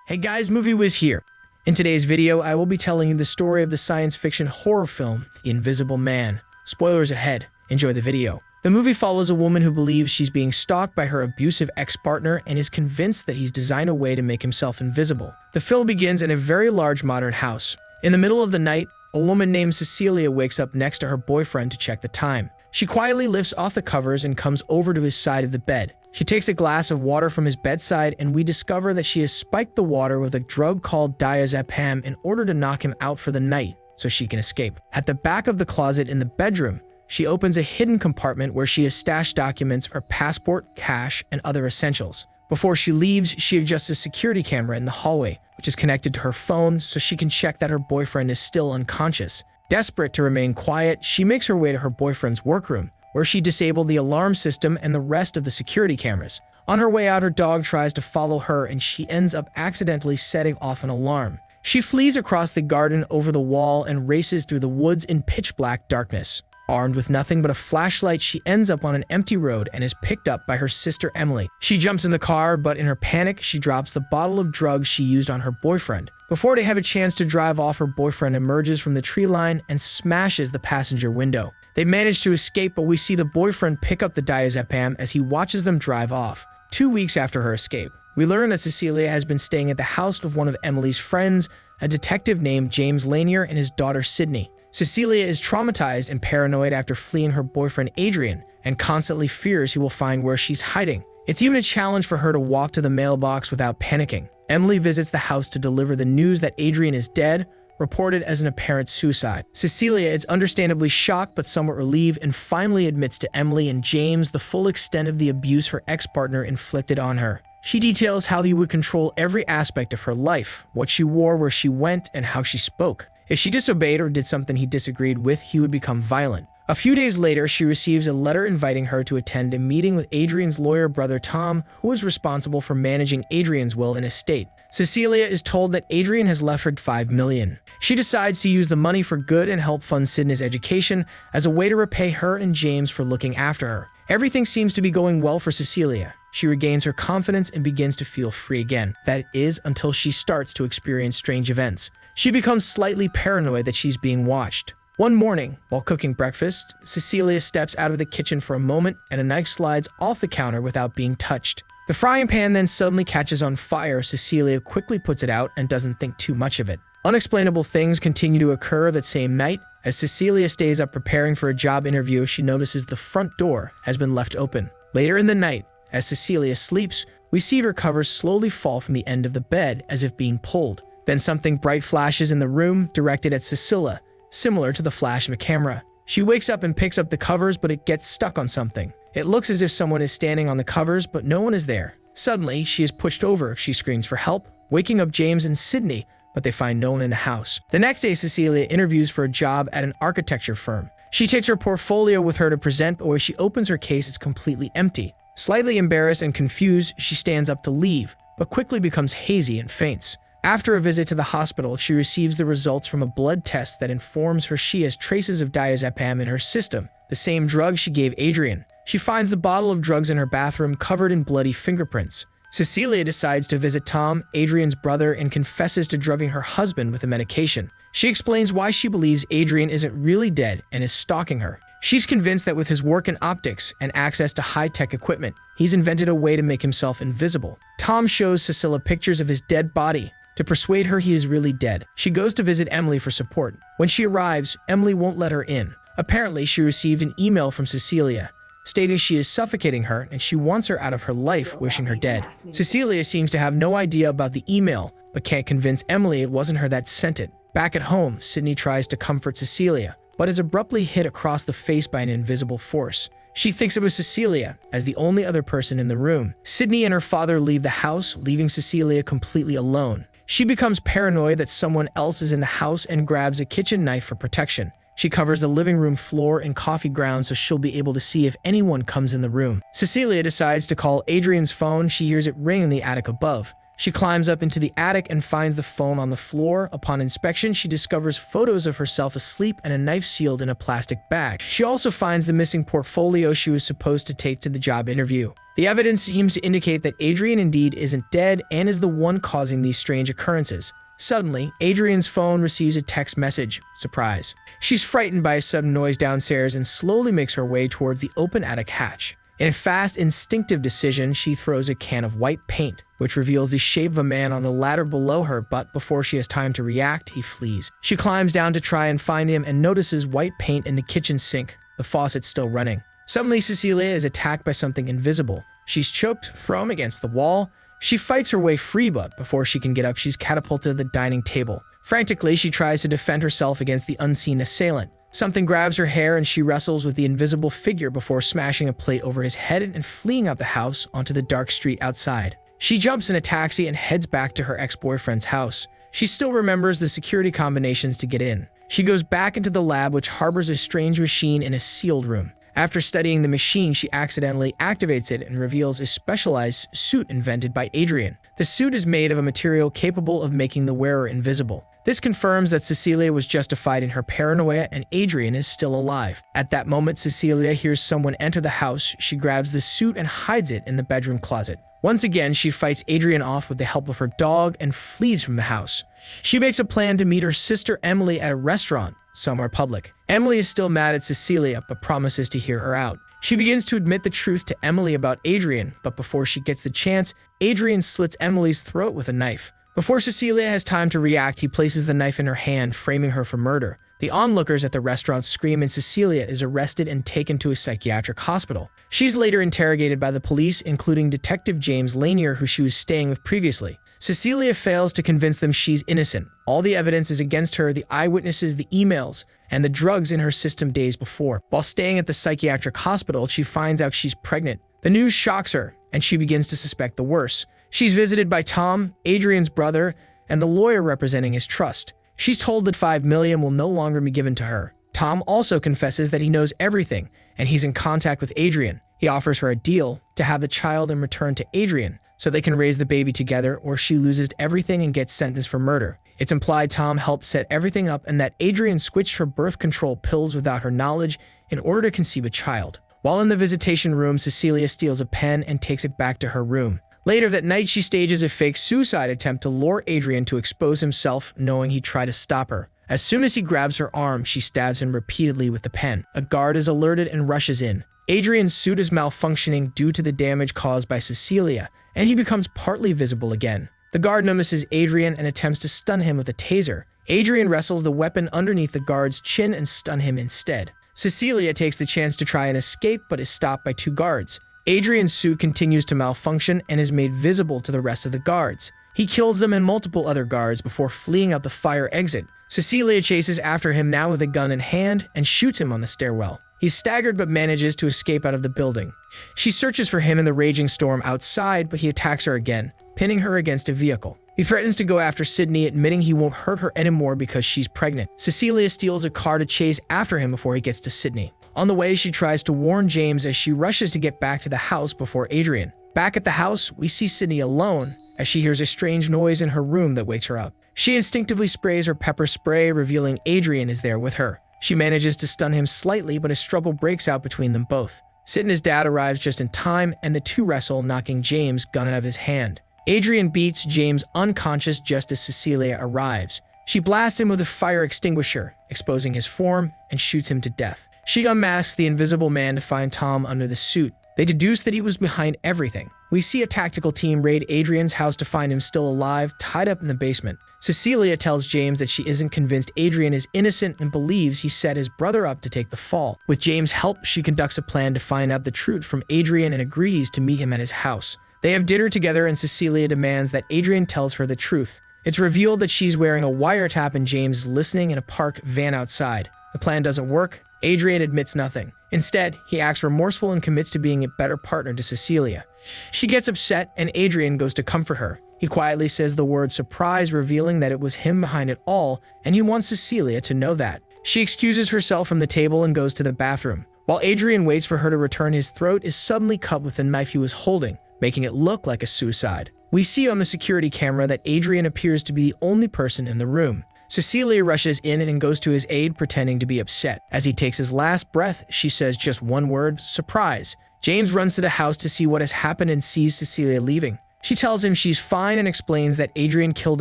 Hey guys, Movie Wiz here. In today's video, I will be telling you the story of the science fiction horror film, The Invisible Man. Spoilers ahead. Enjoy the video. The movie follows a woman who believes she's being stalked by her abusive ex-partner and is convinced that he's designed a way to make himself invisible. The film begins in a very large modern house. In the middle of the night, a woman named Cecilia wakes up next to her boyfriend to check the time. She quietly lifts off the covers and comes over to his side of the bed. She takes a glass of water from his bedside, and we discover that she has spiked the water with a drug called diazepam in order to knock him out for the night so she can escape. At the back of the closet in the bedroom, she opens a hidden compartment where she has stashed documents, her passport, cash, and other essentials. Before she leaves, she adjusts a security camera in the hallway, which is connected to her phone so she can check that her boyfriend is still unconscious. Desperate to remain quiet, she makes her way to her boyfriend's workroom, where she disabled the alarm system and the rest of the security cameras. On her way out, her dog tries to follow her and she ends up accidentally setting off an alarm. She flees across the garden over the wall and races through the woods in pitch black darkness. Armed with nothing but a flashlight, she ends up on an empty road and is picked up by her sister Emily. She jumps in the car, but in her panic, she drops the bottle of drugs she used on her boyfriend. Before they have a chance to drive off, her boyfriend emerges from the tree line and smashes the passenger window. They manage to escape, but we see the boyfriend pick up the diazepam as he watches them drive off. 2 weeks after her escape, we learn that Cecilia has been staying at the house of one of Emily's friends, a detective named James Lanier, and his daughter Sydney. Cecilia is traumatized and paranoid after fleeing her boyfriend Adrian and constantly fears he will find where she's hiding. It's even a challenge for her to walk to the mailbox without panicking. Emily visits the house to deliver the news that Adrian is dead, reported as an apparent suicide. Cecilia is understandably shocked but somewhat relieved and finally admits to Emily and James the full extent of the abuse her ex-partner inflicted on her. She details how he would control every aspect of her life, what she wore, where she went, and how she spoke. If she disobeyed or did something he disagreed with, he would become violent. A few days later, she receives a letter inviting her to attend a meeting with Adrian's lawyer brother Tom, who is responsible for managing Adrian's will and estate. Cecilia is told that Adrian has left her $5 million. She decides to use the money for good and help fund Sydney's education as a way to repay her and James for looking after her. Everything seems to be going well for Cecilia. She regains her confidence and begins to feel free again. That is, until she starts to experience strange events. She becomes slightly paranoid that she's being watched. One morning, while cooking breakfast, Cecilia steps out of the kitchen for a moment and a knife slides off the counter without being touched. The frying pan then suddenly catches on fire. Cecilia quickly puts it out and doesn't think too much of it. Unexplainable things continue to occur that same night. As Cecilia stays up preparing for a job interview, she notices the front door has been left open. Later in the night, as Cecilia sleeps, we see her covers slowly fall from the end of the bed as if being pulled. Then something bright flashes in the room, directed at Cecilia, similar to the flash of a camera. She wakes up and picks up the covers, but it gets stuck on something. It looks as if someone is standing on the covers, but no one is there. Suddenly, she is pushed over. She screams for help, waking up James and Sydney, but they find no one in the house. The next day, Cecilia interviews for a job at an architecture firm. She takes her portfolio with her to present, but when she opens her case, it's completely empty. Slightly embarrassed and confused, she stands up to leave, but quickly becomes hazy and faints. After a visit to the hospital, she receives the results from a blood test that informs her she has traces of diazepam in her system, the same drug she gave Adrian. She finds the bottle of drugs in her bathroom covered in bloody fingerprints. Cecilia decides to visit Tom, Adrian's brother, and confesses to drugging her husband with a medication. She explains why she believes Adrian isn't really dead and is stalking her. She's convinced that with his work in optics and access to high-tech equipment, he's invented a way to make himself invisible. Tom shows Cecilia pictures of his dead body to persuade her he is really dead. She goes to visit Emily for support. When she arrives, Emily won't let her in. Apparently, she received an email from Cecilia stating she is suffocating her and she wants her out of her life, wishing her dead. Cecilia seems to have no idea about the email, but can't convince Emily it wasn't her that sent it. Back at home, Sydney tries to comfort Cecilia, but is abruptly hit across the face by an invisible force. She thinks it was Cecilia, as the only other person in the room. Sydney and her father leave the house, leaving Cecilia completely alone. She becomes paranoid that someone else is in the house and grabs a kitchen knife for protection. She covers the living room floor in coffee grounds so she'll be able to see if anyone comes in the room. Cecilia decides to call Adrian's phone. She hears it ring in the attic above. She climbs up into the attic and finds the phone on the floor. Upon inspection, she discovers photos of herself asleep and a knife sealed in a plastic bag. She also finds the missing portfolio she was supposed to take to the job interview. The evidence seems to indicate that Adrian indeed isn't dead and is the one causing these strange occurrences. Suddenly, Adrian's phone receives a text message. Surprise. She's frightened by a sudden noise downstairs and slowly makes her way towards the open attic hatch. In a fast, instinctive decision, she throws a can of white paint, which reveals the shape of a man on the ladder below her, but before she has time to react, he flees. She climbs down to try and find him and notices white paint in the kitchen sink, the faucet still running. Suddenly, Cecilia is attacked by something invisible. She's choked, thrown against the wall. She fights her way free, but before she can get up, she's catapulted to the dining table. Frantically, she tries to defend herself against the unseen assailant. Something grabs her hair and she wrestles with the invisible figure before smashing a plate over his head and fleeing out the house onto the dark street outside. She jumps in a taxi and heads back to her ex-boyfriend's house. She still remembers the security combinations to get in. She goes back into the lab, which harbors a strange machine in a sealed room. After studying the machine, she accidentally activates it and reveals a specialized suit invented by Adrian. The suit is made of a material capable of making the wearer invisible. This confirms that Cecilia was justified in her paranoia and Adrian is still alive. At that moment, Cecilia hears someone enter the house. She grabs the suit and hides it in the bedroom closet. Once again, she fights Adrian off with the help of her dog and flees from the house. She makes a plan to meet her sister Emily at a restaurant somewhere public. Emily is still mad at Cecilia, but promises to hear her out. She begins to admit the truth to Emily about Adrian, but before she gets the chance, Adrian slits Emily's throat with a knife. Before Cecilia has time to react, he places the knife in her hand, framing her for murder. The onlookers at the restaurant scream and Cecilia is arrested and taken to a psychiatric hospital. She's later interrogated by the police, including Detective James Lanier, who she was staying with previously. Cecilia fails to convince them she's innocent. All the evidence is against her, the eyewitnesses, the emails, and the drugs in her system days before. While staying at the psychiatric hospital, she finds out she's pregnant. The news shocks her, and she begins to suspect the worst. She's visited by Tom, Adrian's brother, and the lawyer representing his trust. She's told that $5 million will no longer be given to her. Tom also confesses that he knows everything, and he's in contact with Adrian. He offers her a deal to have the child in return to Adrian, so they can raise the baby together, or she loses everything and gets sentenced for murder. It's implied Tom helped set everything up and that Adrian switched her birth control pills without her knowledge in order to conceive a child. While in the visitation room, Cecilia steals a pen and takes it back to her room. Later that night, she stages a fake suicide attempt to lure Adrian to expose himself, knowing he'd try to stop her. As soon as he grabs her arm, she stabs him repeatedly with the pen. A guard is alerted and rushes in. Adrian's suit is malfunctioning due to the damage caused by Cecilia, and he becomes partly visible again. The guard notices Adrian and attempts to stun him with a taser. Adrian wrestles the weapon underneath the guard's chin and stun him instead. Cecilia takes the chance to try and escape, but is stopped by two guards. Adrian's suit continues to malfunction and is made visible to the rest of the guards. He kills them and multiple other guards before fleeing out the fire exit. Cecilia chases after him now with a gun in hand and shoots him on the stairwell. He's staggered but manages to escape out of the building. She searches for him in the raging storm outside, but he attacks her again, pinning her against a vehicle. He threatens to go after Sydney, admitting he won't hurt her anymore because she's pregnant. Cecilia steals a car to chase after him before he gets to Sydney. On the way, she tries to warn James as she rushes to get back to the house before Adrian. Back at the house, we see Sydney alone as she hears a strange noise in her room that wakes her up. She instinctively sprays her pepper spray, revealing Adrian is there with her. She manages to stun him slightly, but a struggle breaks out between them both. Sydney's dad arrives just in time, and the two wrestle, knocking James' gun out of his hand. Adrian beats James unconscious just as Cecilia arrives. She blasts him with a fire extinguisher, exposing his form, and shoots him to death. She unmasks the invisible man to find Tom under the suit. They deduce that he was behind everything. We see a tactical team raid Adrian's house to find him still alive, tied up in the basement. Cecilia tells James that she isn't convinced Adrian is innocent and believes he set his brother up to take the fall. With James' help, she conducts a plan to find out the truth from Adrian and agrees to meet him at his house. They have dinner together and Cecilia demands that Adrian tells her the truth. It's revealed that she's wearing a wiretap and James is listening in a parked van outside. The plan doesn't work. Adrian admits nothing. Instead, he acts remorseful and commits to being a better partner to Cecilia. She gets upset and Adrian goes to comfort her. He quietly says the word surprise, revealing that it was him behind it all, and he wants Cecilia to know that. She excuses herself from the table and goes to the bathroom. While Adrian waits for her to return, his throat is suddenly cut with the knife he was holding, making it look like a suicide. We see on the security camera that Adrian appears to be the only person in the room. Cecilia rushes in and goes to his aid, pretending to be upset. As he takes his last breath, she says just one word, surprise. James runs to the house to see what has happened and sees Cecilia leaving. She tells him she's fine and explains that Adrian killed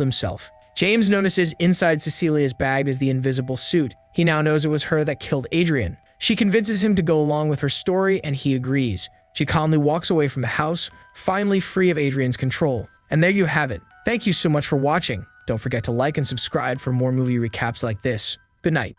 himself. James notices inside Cecilia's bag is the invisible suit. He now knows it was her that killed Adrian. She convinces him to go along with her story and he agrees. She calmly walks away from the house, finally free of Adrian's control. And there you have it. Thank you so much for watching. Don't forget to like and subscribe for more movie recaps like this. Good night.